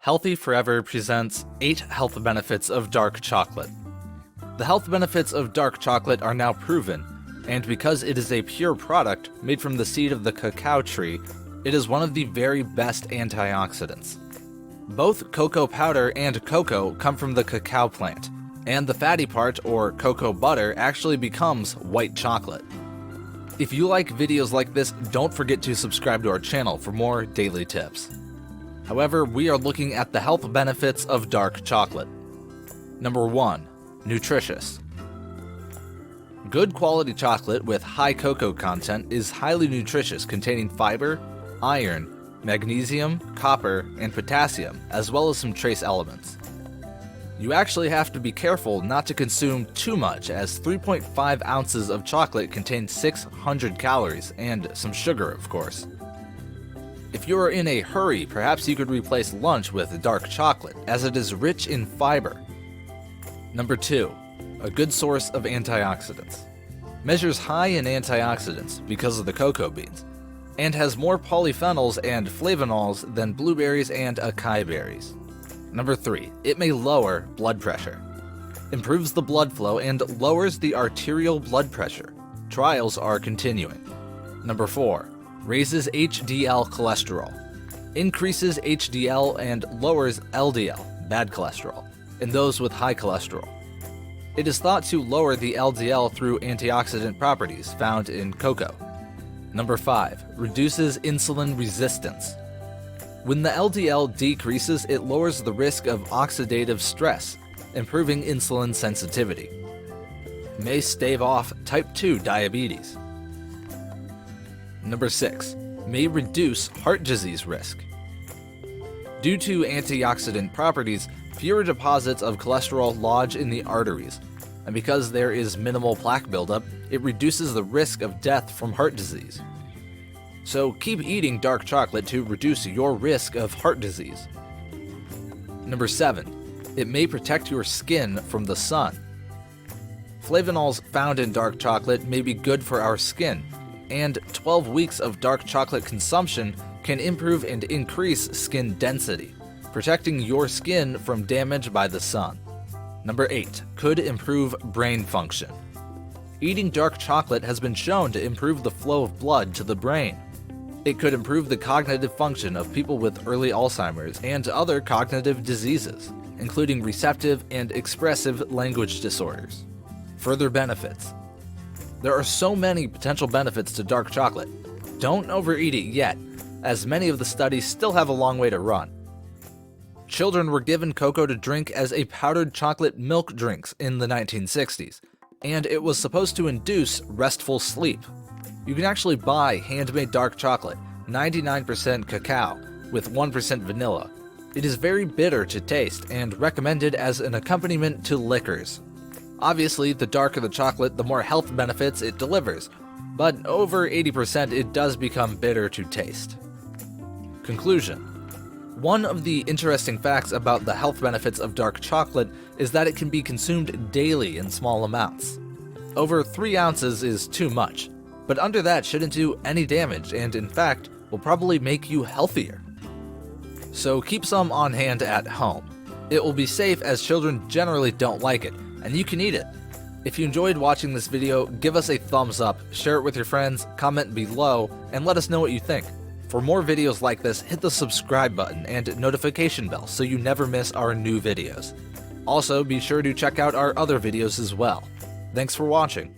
Healthy Forever presents 8 health benefits of dark chocolate. The health benefits of dark chocolate are now proven, and because it is a pure product made from the seed of the cacao tree, it is one of the very best antioxidants. Both cocoa powder and cocoa come from the cacao plant, and the fatty part, or cocoa butter, actually becomes white chocolate. If you like videos like this, don't forget to subscribe to our channel for more daily tips. However, we are looking at the health benefits of dark chocolate. Number 1. Nutritious. Good quality chocolate with high cocoa content is highly nutritious, containing fiber, iron, magnesium, copper, and potassium, as well as some trace elements. You actually have to be careful not to consume too much, as 3.5 ounces of chocolate contain 600 calories, and some sugar, of course. If you are in a hurry, perhaps you could replace lunch with dark chocolate, as it is rich in fiber. Number 2. A good source of antioxidants. Measures high in antioxidants because of the cocoa beans, and has more polyphenols and flavonols than blueberries and acai berries. Number 3. It may lower blood pressure. Improves the blood flow and lowers the arterial blood pressure. Trials are continuing. Number 4. Raises HDL cholesterol. Increases HDL and lowers LDL, bad cholesterol, in those with high cholesterol. It is thought to lower the LDL through antioxidant properties found in cocoa. Number 5. Reduces insulin resistance. When the LDL decreases, it lowers the risk of oxidative stress, improving insulin sensitivity. May stave off type 2 diabetes. Number 6. May reduce heart disease risk. Due to antioxidant properties, fewer deposits of cholesterol lodge in the arteries, and because there is minimal plaque buildup, it reduces the risk of death from heart disease. So keep eating dark chocolate to reduce your risk of heart disease. Number 7. It may protect your skin from the sun. Flavonols found in dark chocolate may be good for our skin, and 12 weeks of dark chocolate consumption can improve and increase skin density, protecting your skin from damage by the sun. Number 8. Could improve brain function. Eating dark chocolate has been shown to improve the flow of blood to the brain. It could improve the cognitive function of people with early Alzheimer's and other cognitive diseases, including receptive and expressive language disorders. Further benefits. There are so many potential benefits to dark chocolate. Don't overeat it yet, as many of the studies still have a long way to run. Children were given cocoa to drink as a powdered chocolate milk drinks in the 1960s, and it was supposed to induce restful sleep. You can actually buy handmade dark chocolate, 99% cacao, with 1% vanilla. It is very bitter to taste and recommended as an accompaniment to liquors. Obviously, the darker the chocolate, the more health benefits it delivers, but over 80% it does become bitter to taste. Conclusion. One of the interesting facts about the health benefits of dark chocolate is that it can be consumed daily in small amounts. Over 3 ounces is too much, but under that shouldn't do any damage and in fact will probably make you healthier. So keep some on hand at home. It will be safe as children generally don't like it, and you can eat it. If you enjoyed watching this video, give us a thumbs up, share it with your friends, comment below, and let us know what you think. For more videos like this, hit the subscribe button and notification bell so you never miss our new videos. Also, be sure to check out our other videos as well. Thanks for watching.